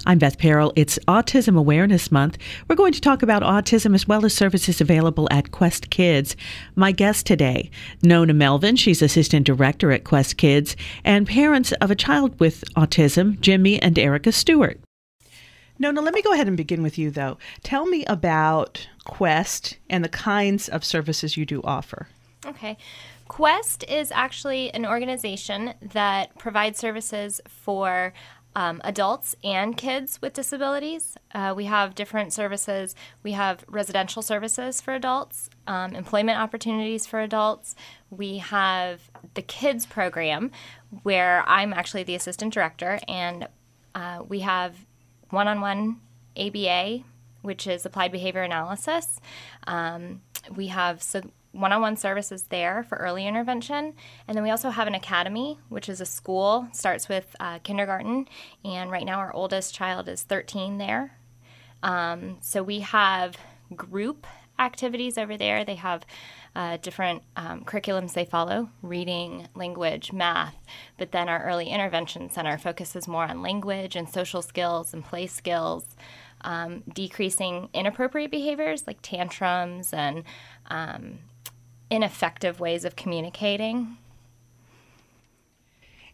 I'm Beth Perrell. It's Autism Awareness Month. We're going to talk about autism as well as services available at Quest Kids. My guest today, Nona Melvin. She's Assistant Director at Quest Kids, and parents of a child with autism, Jimmy and Erica Stewart. Nona, let me go ahead and begin with you, though. Tell me about Quest and the kinds of services you do offer. Okay. Quest is actually an organization that provides services for adults and kids with disabilities. We have different services. We have residential services for adults, employment opportunities for adults. We have the kids program where I'm actually the assistant director, and we have one-on-one ABA, which is applied behavior analysis. We have one-on-one services there for early intervention. And then we also have an academy, which is a school, starts with kindergarten. And right now our oldest child is 13 there. So we have group activities over there. They have different curriculums they follow, reading, language, math. But then our early intervention center focuses more on language and social skills and play skills, decreasing inappropriate behaviors like tantrums and ineffective ways of communicating.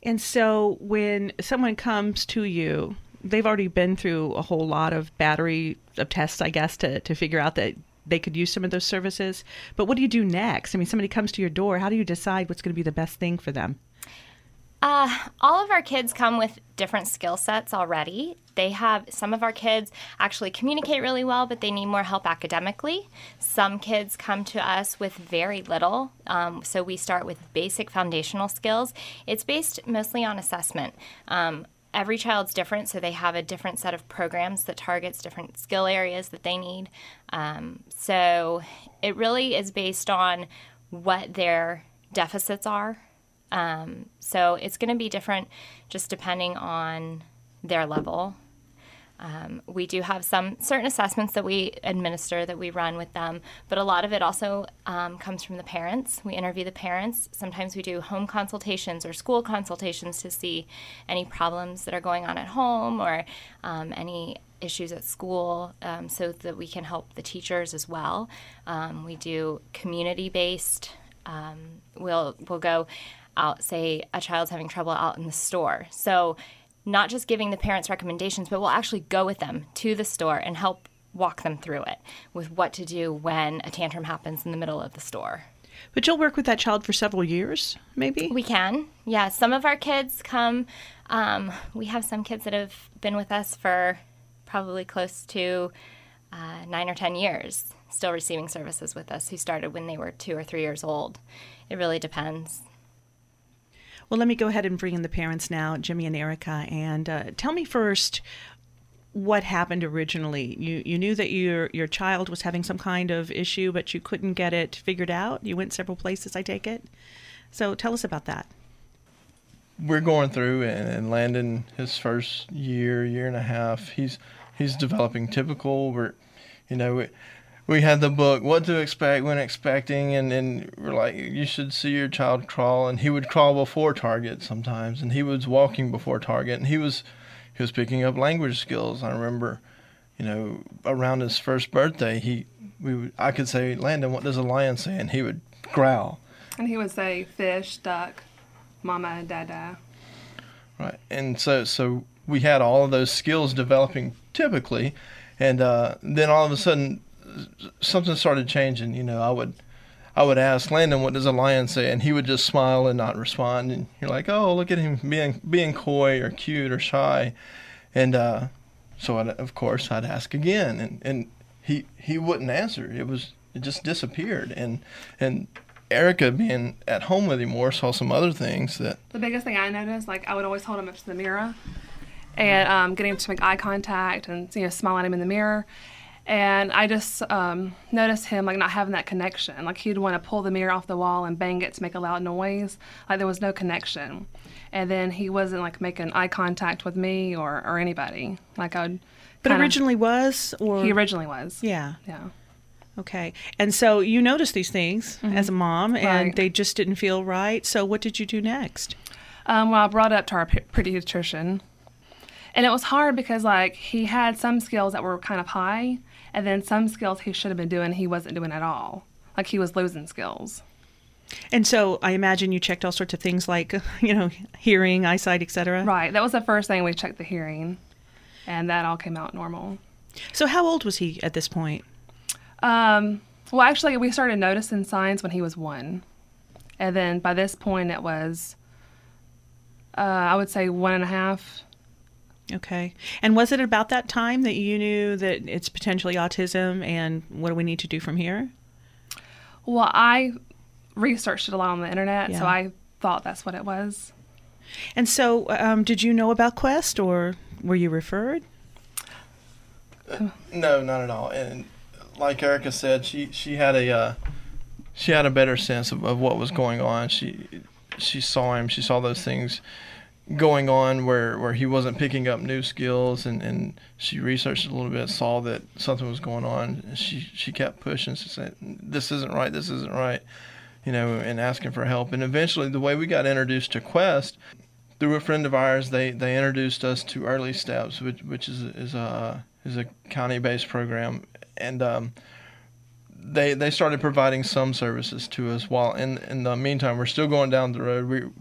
And so when someone comes to you, they've already been through a whole lot of battery of tests, I guess, to figure out that they could use some of those services. But what do you do next? I mean, somebody comes to your door. How do you decide what's going to be the best thing for them? All of our kids come with different skill sets already. Some of our kids actually communicate really well, but they need more help academically. Some kids come to us with very little, so we start with basic foundational skills. It's based mostly on assessment. Every child's different, so they have a different set of programs that targets different skill areas that they need. So it really is based on what their deficits are. So it's going to be different just depending on their level. We do have some certain assessments that we administer, that we run with them, but a lot of it also comes from the parents. We interview the parents. Sometimes we do home consultations or school consultations to see any problems that are going on at home or any issues at school, so that we can help the teachers as well. We do community-based. We'll go out, say a child's having trouble out in the store. So not just giving the parents recommendations, but we'll actually go with them to the store and help walk them through it with what to do when a tantrum happens in the middle of the store. But you'll work with that child for several years, maybe? We can. Yeah, some of our kids come, we have some kids that have been with us for probably close to 9 or 10 years, still receiving services with us, who started when they were 2 or 3 years old. It really depends. Well, let me go ahead and bring in the parents now, Jimmy and Erica, and tell me first what happened originally. You knew that your child was having some kind of issue, but you couldn't get it figured out. You went several places, I take it. So tell us about that. We're going through, and Landon, his first year and a half, he's developing typical. We had the book, What to Expect When Expecting, and we're like, you should see your child crawl. And he would crawl before Target sometimes, and he was walking before Target, and he was picking up language skills. I remember, around his first birthday, I could say, Landon, what does a lion say? And he would growl. And he would say fish, duck, mama, dada. Right, and so we had all of those skills developing typically, and then all of a sudden, something started changing. I would ask Landon, what does a lion say? And he would just smile and not respond. And you're like, oh, look at him being coy or cute or shy. And so of course I'd ask again, and he wouldn't answer. It just disappeared. And Erica, being at home with him more, saw some other things that. The biggest thing I noticed, I would always hold him up to the mirror and get him to make eye contact and smile at him in the mirror. And I just noticed him not having that connection. He'd want to pull the mirror off the wall and bang it to make a loud noise. There was no connection. And then he wasn't making eye contact with me or anybody. I would. But originally was, or he originally was. Yeah. Yeah. Okay. And so you noticed these things as a mom, and they just didn't feel right. So what did you do next? Well, I brought it up to our pediatrician. And it was hard because, like, he had some skills that were kind of high, and then some skills he should have been doing he wasn't doing at all. Like, he was losing skills. And so I imagine you checked all sorts of things like, hearing, eyesight, etc. Right. That was the first thing we checked, the hearing, and that all came out normal. So how old was he at this point? Well, actually, we started noticing signs when he was 1. And then by this point, it was, I would say 1.5. Okay. And was it about that time that you knew that it's potentially autism, and what do we need to do from here? Well, I researched it a lot on the internet, Yeah. so I thought that's what it was. And so did you know about Quest, or were you referred? No, not at all. And like Erica said, she had a better sense of what was going on. She saw him. She saw those things going on where he wasn't picking up new skills, and she researched a little bit, saw that something was going on. And she kept pushing. She said, "This isn't right. This isn't right," and asking for help. And eventually, the way we got introduced to Quest, through a friend of ours, they introduced us to Early Steps, which is a county-based program, and they started providing some services to us. While in the meantime, we're still going down the road.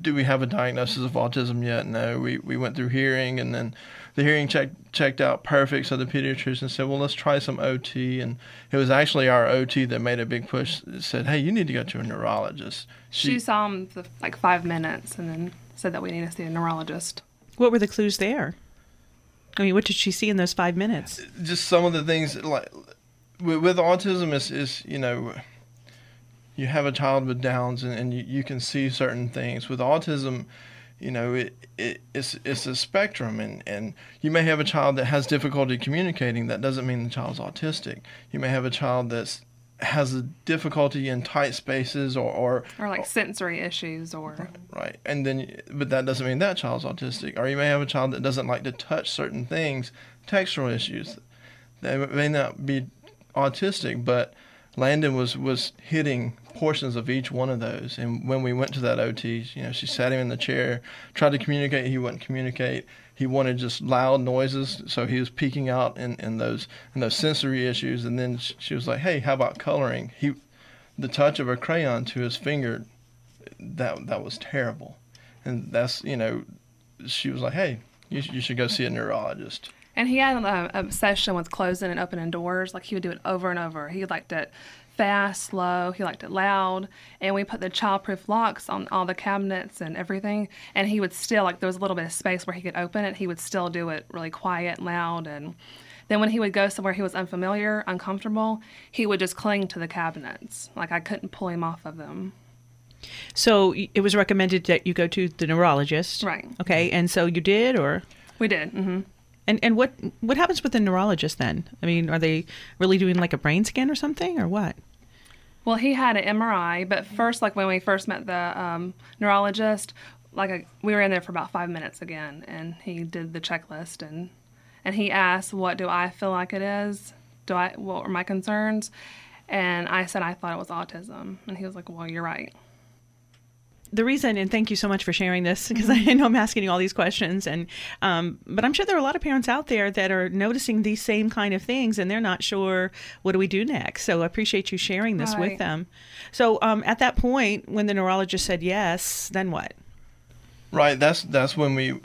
Do we have a diagnosis of autism yet? No. We went through hearing, and then the hearing checked out perfect. So the pediatrician said, well, let's try some OT. And it was actually our OT that made a big push. It said, hey, you need to go to a neurologist. She saw him for like 5 minutes and then said that we need to see a neurologist. What were the clues there? I mean, what did she see in those 5 minutes? Just some of the things, like with autism is you have a child with Downs, and you can see certain things. With autism, it's a spectrum, and you may have a child that has difficulty communicating. That doesn't mean the child's autistic. You may have a child that has a difficulty in tight spaces or like sensory issues right, but that doesn't mean that child's autistic. Or you may have a child that doesn't like to touch certain things, textural issues. They may not be autistic, but Landon was hitting portions of each one of those. And when we went to that OT, she sat him in the chair, tried to communicate. He wouldn't communicate. He wanted just loud noises, so he was peeking out in those sensory issues. And then she was like, "Hey, how about coloring?" The touch of a crayon to his finger, that was terrible. And that's she was like, "Hey, you should go see a neurologist." And he had an obsession with closing and opening doors. Like, he would do it over and over. He liked it fast, slow. He liked it loud. And we put the childproof locks on all the cabinets and everything. And he would still, like, there was a little bit of space where he could open it. He would still do it really quiet and loud. And then when he would go somewhere he was unfamiliar, uncomfortable, he would just cling to the cabinets. Like, I couldn't pull him off of them. So it was recommended that you go to the neurologist. Right. Okay. And so you did, or? We did. Mm-hmm. And what happens with the neurologist then? I mean, are they really doing like a brain scan or something, or what? Well, he had an MRI, but first, like when we first met the neurologist, we were in there for about 5 minutes again, and he did the checklist, and he asked, "What do I feel like it is? What are my concerns?" And I said I thought it was autism, and he was like, "Well, you're right." The reason, and thank you so much for sharing this, because I know I'm asking you all these questions, and but I'm sure there are a lot of parents out there that are noticing these same kind of things, and they're not sure, what do we do next? So I appreciate you sharing this with them. So at that point, when the neurologist said yes, then what? Right, that's when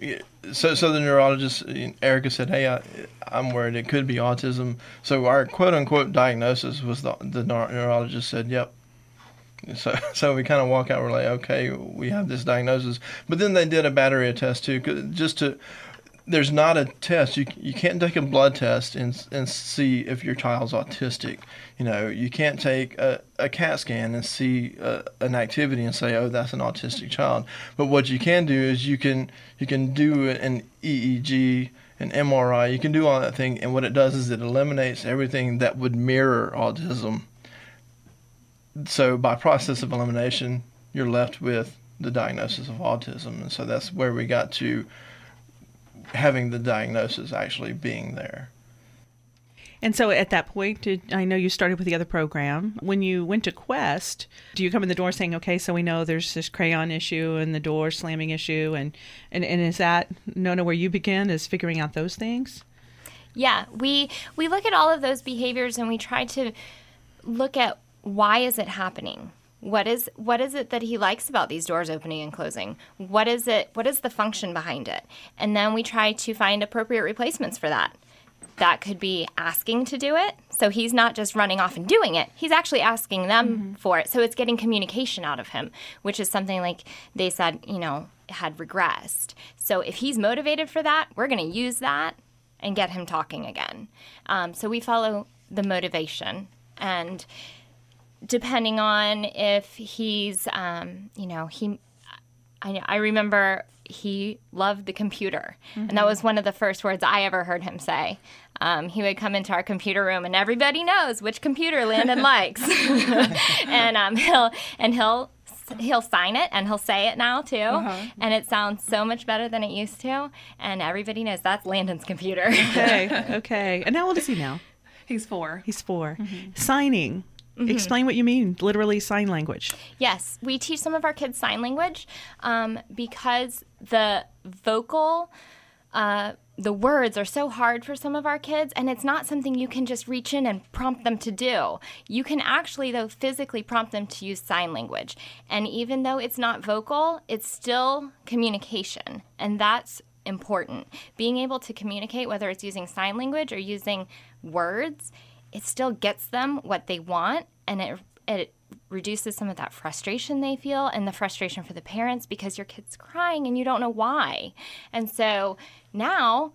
so the neurologist, Erica, said, "Hey, I'm worried it could be autism." So our quote unquote diagnosis was the neurologist said, "Yep." So we kind of walk out, we're like, okay, we have this diagnosis. But then they did a battery of tests too, there's not a test. You can't take a blood test and see if your child's autistic. You can't take a CAT scan and see an activity and say, oh, that's an autistic child. But what you can do is you can do an EEG, an MRI, you can do all that thing, and what it does is it eliminates everything that would mirror autism. So by process of elimination, you're left with the diagnosis of autism. And so that's where we got to having the diagnosis actually being there. And so at that point, I know you started with the other program. When you went to Quest, do you come in the door saying, okay, so we know there's this crayon issue and the door slamming issue, and is that, Nona, where you begin, is figuring out those things? Yeah, we look at all of those behaviors and we try to look at why is it happening? What is it that he likes about these doors opening and closing? What is the function behind it? And then we try to find appropriate replacements for that. That could be asking to do it. So he's not just running off and doing it. He's actually asking them for it. So it's getting communication out of him, which is something like they said, had regressed. So if he's motivated for that, we're going to use that and get him talking again. So we follow the motivation. And depending on if he's, I remember he loved the computer, and that was one of the first words I ever heard him say. He would come into our computer room, and everybody knows which computer Landon likes, and he'll sign it, and he'll say it now too, and it sounds so much better than it used to, and everybody knows that's Landon's computer. Okay. And how old is he now? He's 4. He's 4. Signing. Explain what you mean, literally sign language. Yes, we teach some of our kids sign language because the vocal, the words are so hard for some of our kids, and it's not something you can just reach in and prompt them to do. You can actually, though, physically prompt them to use sign language. And even though it's not vocal, it's still communication, and that's important. Being able to communicate, whether it's using sign language or using words, it still gets them what they want, and it reduces some of that frustration they feel and the frustration for the parents because your kid's crying and you don't know why. And so now,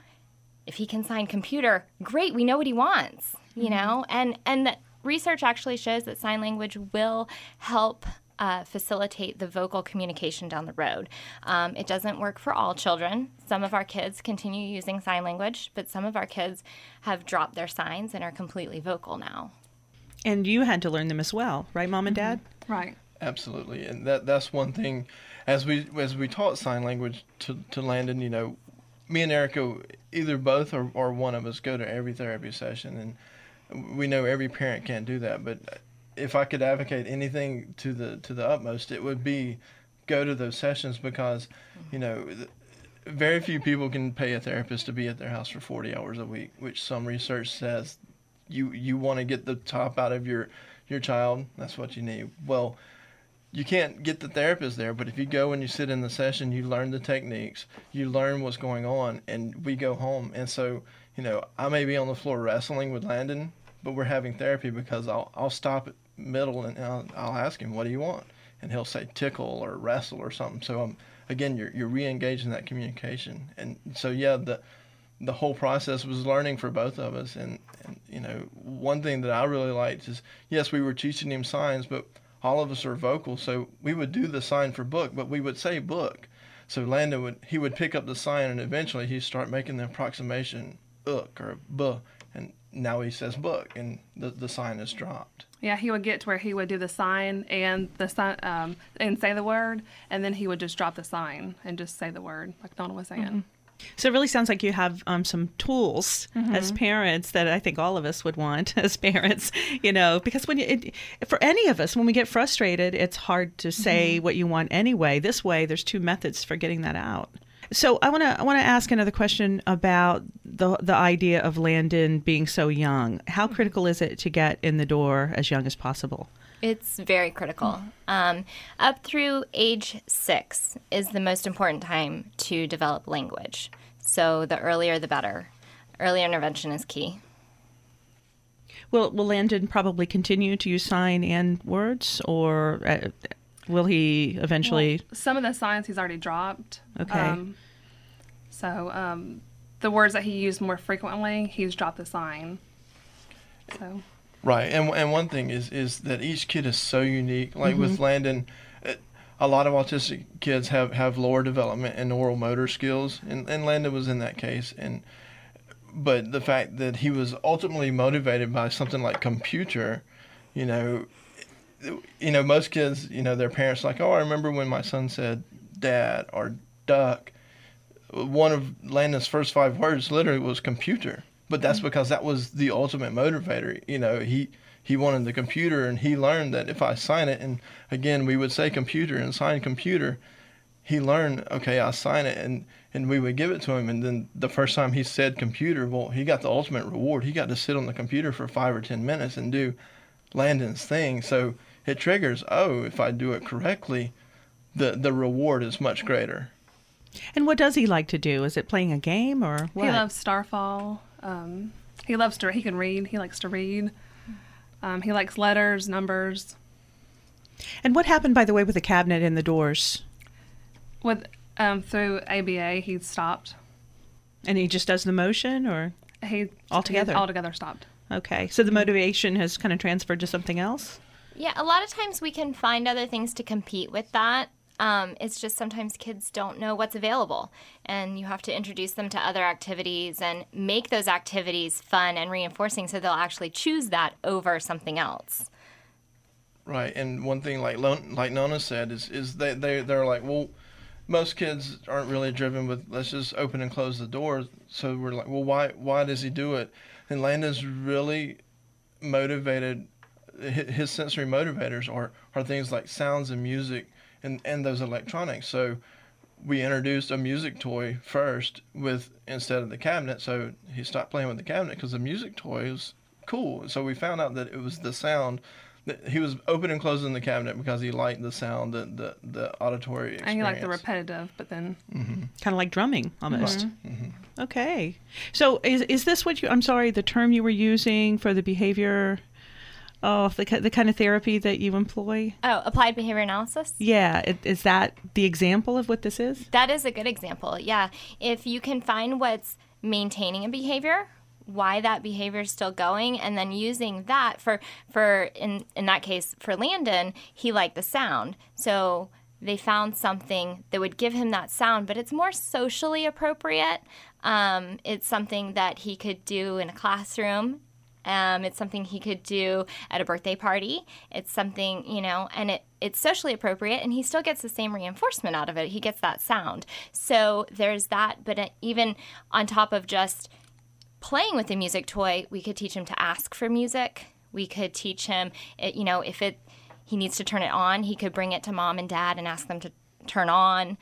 if he can sign computer, great, we know what he wants, and the research actually shows that sign language will help facilitate the vocal communication down the road. It doesn't work for all children. Some of our kids continue using sign language, but some of our kids have dropped their signs and are completely vocal now. And you had to learn them as well, right, Mom and Dad? Right. Absolutely, and that's one thing. As we taught sign language to Landon, me and Erica, either both or one of us go to every therapy session, and we know every parent can't do that, but if I could advocate anything to the utmost, it would be go to those sessions because, very few people can pay a therapist to be at their house for 40 hours a week, which some research says you want to get the top out of your child. That's what you need. Well, you can't get the therapist there, but if you go and you sit in the session, you learn the techniques, you learn what's going on, and we go home. And so, I may be on the floor wrestling with Landon, but we're having therapy because I'll stop at middle and I'll ask him, what do you want? And he'll say tickle or wrestle or something. So again, you're re-engaging that communication. And so yeah, the whole process was learning for both of us. And one thing that I really liked is, yes, we were teaching him signs, but all of us are vocal. So we would do the sign for book, but we would say book. So Landon would pick up the sign, and eventually he'd start making the approximation ook or buh. And now he says book, and the sign is dropped. Yeah, he would get to where he would do the sign and the sign and say the word, and then he would just drop the sign and just say the word, like Nona was saying. So it really sounds like you have some tools as parents that I think all of us would want as parents, because for any of us, when we get frustrated, it's hard to say what you want anyway. This way, there's 2 methods for getting that out. So I want to ask another question about the idea of Landon being so young. How critical is it to get in the door as young as possible? It's very critical. Up through age 6 is the most important time to develop language. So the earlier, the better. Early intervention is key. Will Landon probably continue to use sign and words, or will he eventually? Well, some of the signs he's already dropped. Okay. So the words that he used more frequently, he's dropped the sign. So. Right, and one thing is that each kid is so unique. Like with Landon, a lot of autistic kids have lower development and oral motor skills, and Landon was in that case. But the fact that he was ultimately motivated by something like computer, most kids, their parents are like, oh, I remember when my son said dad or duck. One of Landon's first 5 words literally was computer. but that's because that was the ultimate motivator. You know, he wanted the computer, and he learned that if I sign it, and again, we would say computer and sign computer, he learned, okay, I sign it, and we would give it to him. And then the first time he said computer, well, he got the ultimate reward. He got to sit on the computer for 5 or 10 minutes and do Landon's thing. So it triggers, oh, if I do it correctly, the reward is much greater. And what does he like to do? Is it playing a game or what? He loves Starfall. He can read. He likes to read. He likes letters, numbers. And what happened, by the way, with the cabinet and the doors? With through ABA, he stopped. And he just does the motion, or He altogether? He altogether stopped. Okay, so the motivation has kind of transferred to something else? Yeah, a lot of times we can find other things to compete with that. It's just sometimes kids don't know what's available, and you have to introduce them to other activities and make those activities fun and reinforcing so they'll actually choose that over something else. Right, and one thing like Nona said is they're like, well, most kids aren't really driven with let's just open and close the door. So we're like, well, why does he do it? And Landon's really motivated. His sensory motivators are things like sounds and music and those electronics. So we introduced a music toy first instead of the cabinet. So he stopped playing with the cabinet because the music toy was cool. So we found out that it was the sound. That he was opening and closing the cabinet because he liked the sound, the auditory experience. And he liked the repetitive, but then... Kind of like drumming, almost. Right. Mm-hmm. Okay. So is this what I'm sorry, the term you were using for the behavior, the kind of therapy that you employ? Oh, applied behavior analysis? Yeah. Is that the example of what this is? That is a good example, yeah. If you can find what's maintaining a behavior, why that behavior is still going, and then using that for in that case for Landon, he liked the sound, so they found something that would give him that sound, but it's more socially appropriate. It's something that he could do in a classroom. It's something he could do at a birthday party. It's something, and it's socially appropriate, and he still gets the same reinforcement out of it. He gets that sound. So there's that, but even on top of just playing with the music toy, we could teach him to ask for music. We could teach him, if he needs to turn it on, he could bring it to mom and dad and ask them to turn on.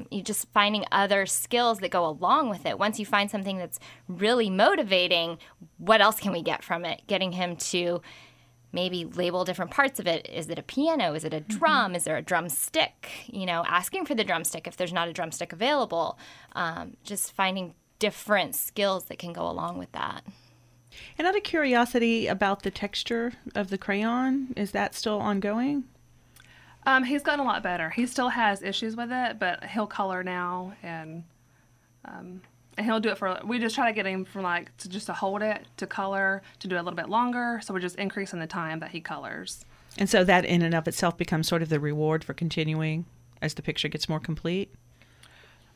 You just finding other skills that go along with it. Once you find something that's really motivating, what else can we get from it? Getting him to maybe label different parts of it. Is it a piano? Is it a drum? Mm-hmm. Is there a drumstick? Asking for the drumstick if there's not a drumstick available. Just finding different skills that can go along with that. And out of curiosity about the texture of the crayon, is that still ongoing? He's gotten a lot better. He still has issues with it, but he'll color now, and he'll do it we just try to get him from to hold it, to color, to do it a little bit longer, so we're just increasing the time that he colors. And so that in and of itself becomes sort of the reward for continuing as the picture gets more complete?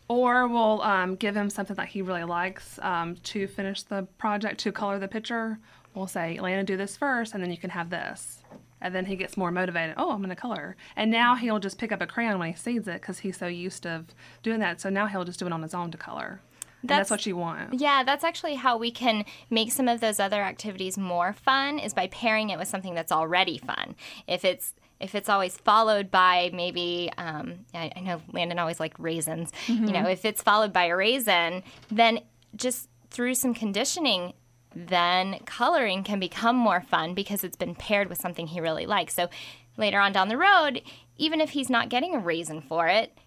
Or we'll give him something that he really likes to finish the project, to color the picture. We'll say, Lana, do this first, and then you can have this. And then he gets more motivated. Oh, I'm going to color. And now he'll just pick up a crayon when he sees it because he's so used to doing that. So now he'll just do it on his own to color. That's what you want. Yeah, that's actually how we can make some of those other activities more fun, is by pairing it with something that's already fun. If it's always followed by maybe, I know Landon always liked raisins. Mm-hmm. If it's followed by a raisin, then just through some conditioning, then coloring can become more fun because it's been paired with something he really likes. So later on down the road, even if he's not getting a raisin for it,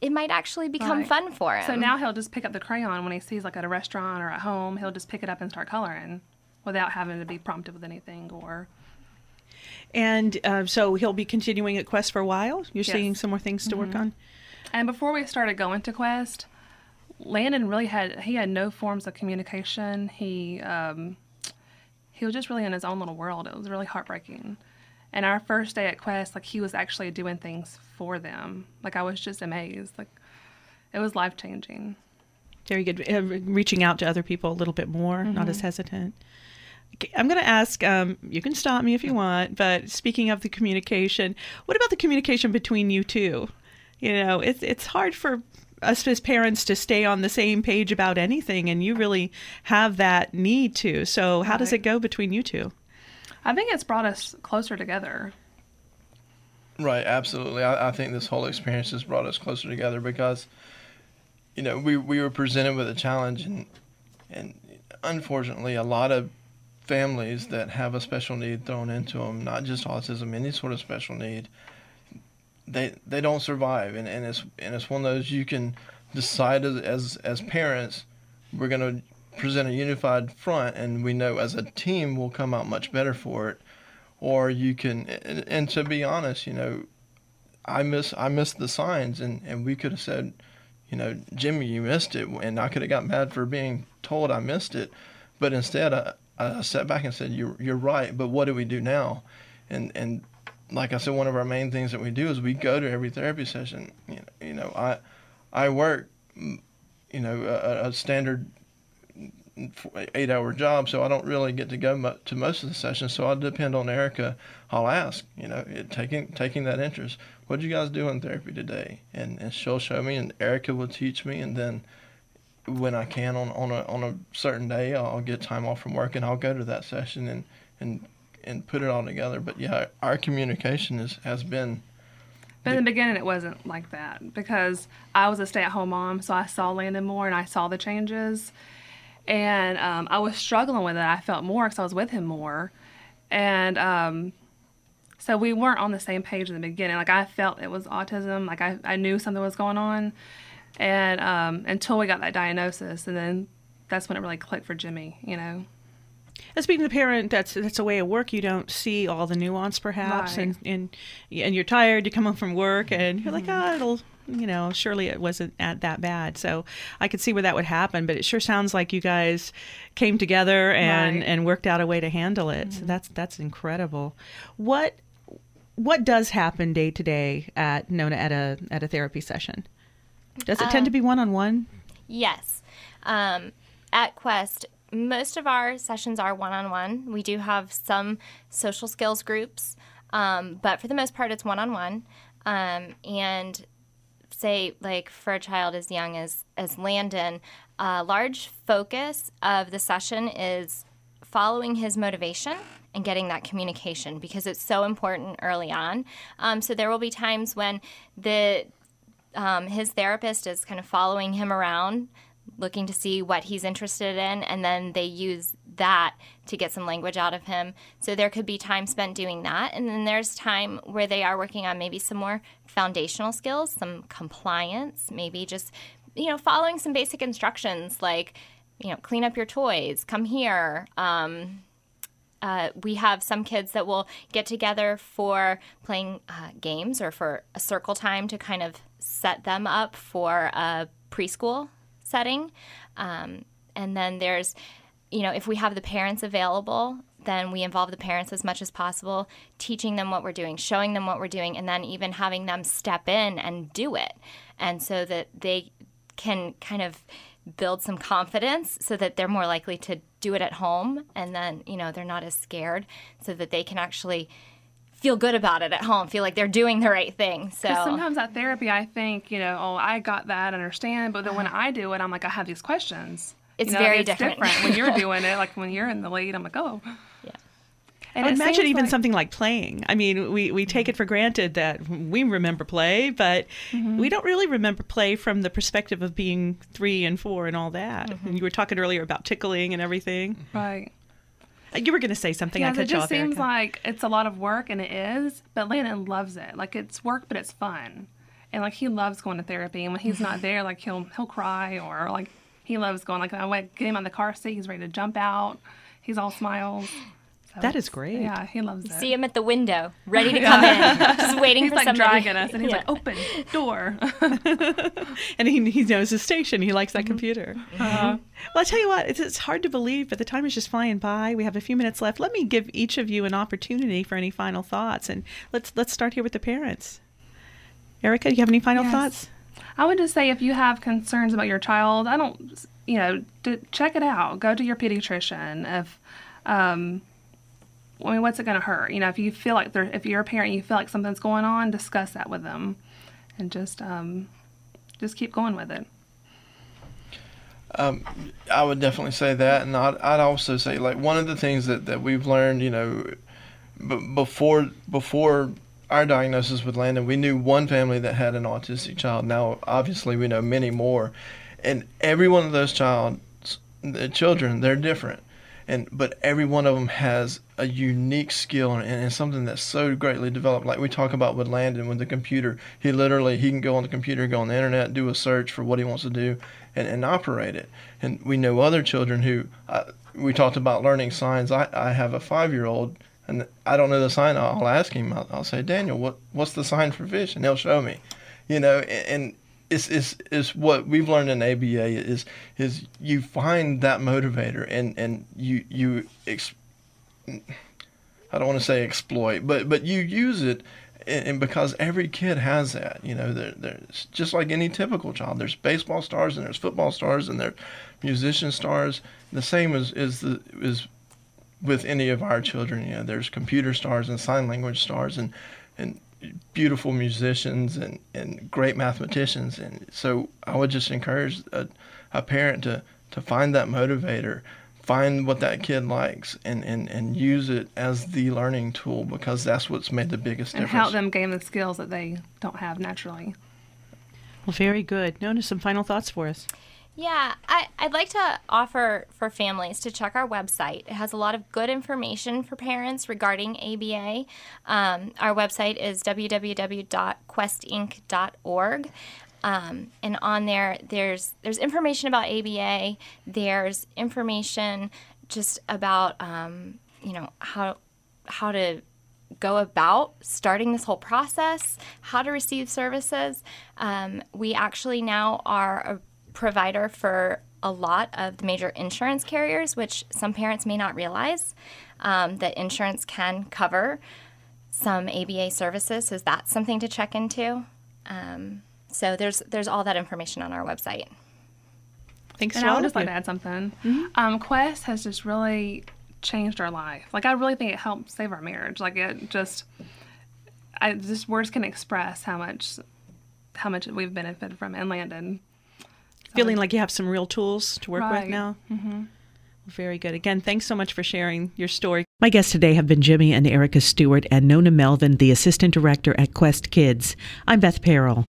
it might actually become fun for him. So now he'll just pick up the crayon when he sees at a restaurant or at home. He'll just pick it up and start coloring without having to be prompted with anything or... And so he'll be continuing at Quest for a while? You're seeing some more things to work on? And before we started going to Quest, Landon really had no forms of communication. He was just really in his own little world. It was really heartbreaking. And our first day at Quest, he was actually doing things for them. I was just amazed. It was life-changing. Very good. Reaching out to other people a little bit more, not as hesitant. I'm going to ask, you can stop me if you want, but speaking of the communication, what about the communication between you two? It's hard for us as parents to stay on the same page about anything, and you really have that need to. So how does it go between you two? I think it's brought us closer together. Right, absolutely. I think this whole experience has brought us closer together because, we were presented with a challenge, and unfortunately, a lot of families that have a special need thrown into them, not just autism, any sort of special need, they don't survive, and it's one of those you can decide as parents, we're going to present a unified front, and we know as a team we'll come out much better for it. Or you can, and to be honest, I missed the signs, and we could have said, Jimmy, you missed it, and I could have got mad for being told I missed it, but instead I sat back and said, you're right, but what do we do now? And like I said, one of our main things that we do is we go to every therapy session. I work, a standard 8-hour job, so I don't really get to go to most of the sessions. So I depend on Erica. I'll ask, taking that interest. What did you guys do in therapy today? And she'll show me, and Erica will teach me, and then when I can on a certain day, I'll get time off from work and I'll go to that session and put it all together. But yeah, our communication has been. But in the beginning, it wasn't like that because I was a stay-at-home mom, so I saw Landon more and I saw the changes. And I was struggling with it. I felt more because I was with him more. And so we weren't on the same page in the beginning. Like, I felt it was autism. Like, I knew something was going on. And until we got that diagnosis. And then that's when it really clicked for Jimmy, As being the parent, that's a way of work. You don't see all the nuance, perhaps, right. and you're tired. You come home from work, and you're like, it'll, surely it wasn't that bad. So I could see where that would happen. But it sure sounds like you guys came together and worked out a way to handle it. Mm-hmm. So that's incredible. What does happen day to day at Nona at a therapy session? Does it tend to be one-on-one? Yes. At Quest, most of our sessions are one-on-one. We do have some social skills groups, but for the most part, it's one-on-one. And say, like, for a child as young as Landon, a large focus of the session is following his motivation and getting that communication because it's so important early on. So there will be times when his therapist is kind of following him around, looking to see what he's interested in, and then they use that to get some language out of him. So there could be time spent doing that, and then there's time where they are working on maybe some more foundational skills, some compliance, maybe just, following some basic instructions like, clean up your toys, come here. We have some kids that will get together for playing games or for a circle time to kind of set them up for a preschool setting. And then there's, if we have the parents available, then we involve the parents as much as possible, teaching them what we're doing, showing them what we're doing, and then even having them step in and do it. And so that they can kind of build some confidence so that they're more likely to do it at home. And then, they're not as scared so that they can actually feel good about it at home, feel like they're doing the right thing. So sometimes at therapy, I think, I got that, understand. But then when I do it, I'm like, I have these questions. It's very different. When you're doing it, like when you're in the lead, I'm like, oh. Yeah. And imagine even something like playing. I mean, we take it for granted that we remember play, but we don't really remember play from the perspective of being 3 and 4 and all that. Mm-hmm. And you were talking earlier about tickling and everything. Right. You were going to say something. I cut you off, Erica. It just seems like it's a lot of work, and it is, but Landon loves it. Like, it's work, but it's fun. And, like, he loves going to therapy. And when he's not there, like, he'll cry, or, like, he loves going. Like, I went get him on the car seat. He's ready to jump out. He's all smiles. So that is great. Yeah, he loves it. See him at the window, ready to come in, just waiting for somebody. He's like dragging us, and he's like, open, door. And he knows his station. He likes that computer. Well, I'll tell you what, it's hard to believe, but the time is just flying by. We have a few minutes left. Let me give each of you an opportunity for any final thoughts. And let's start here with the parents. Erica, do you have any final thoughts? I would just say if you have concerns about your child, check it out. Go to your pediatrician. What's it going to hurt? If you feel like if you're a parent and you feel like something's going on, discuss that with them, and just just keep going with it. I would definitely say that, and I'd also say, like, one of the things that we've learned, before our diagnosis with Landon, we knew one family that had an autistic child. Now, obviously, we know many more, and every one of those children, they're different, but every one of them has a unique skill and something that's so greatly developed. Like we talk about with Landon, with the computer, he can go on the computer, go on the internet, do a search for what he wants to do, and operate it. And we know other children who, we talked about learning signs. I have a 5-year-old, and I don't know the sign. I'll ask him. I'll say, Daniel, what's the sign for fish? And he'll show me. And it's what we've learned in ABA is you find that motivator and you I don't want to say exploit, but you use it, and because every kid has that, there's just like any typical child. There's baseball stars and there's football stars and there's musician stars. The same is with any of our children. There's computer stars and sign language stars and beautiful musicians and great mathematicians. And so I would just encourage a parent to find that motivator, find what that kid likes, and use it as the learning tool, because that's what's made the biggest difference. And help them gain the skills that they don't have naturally. Well, very good. Nona, some final thoughts for us? Yeah, I'd like to offer for families to check our website. It has a lot of good information for parents regarding ABA. Our website is www.questinc.org. And on there, there's information about ABA. There's information just about, how to go about starting this whole process, how to receive services. We actually now are a provider for a lot of the major insurance carriers, which some parents may not realize, that insurance can cover some ABA services. So that's something to check into. So there's all that information on our website. Thanks. And I would just like to add something. Mm-hmm. Quest has just really changed our life. Like, I really think it helped save our marriage. Like, words can express how much we've benefited from it, and Landon. Feeling like you have some real tools to work with now? Mm-hmm. Very good. Again, thanks so much for sharing your story. My guests today have been Jimmy and Erica Stewart and Nona Melvin, the Assistant Director at Quest Kids. I'm Beth Perrell.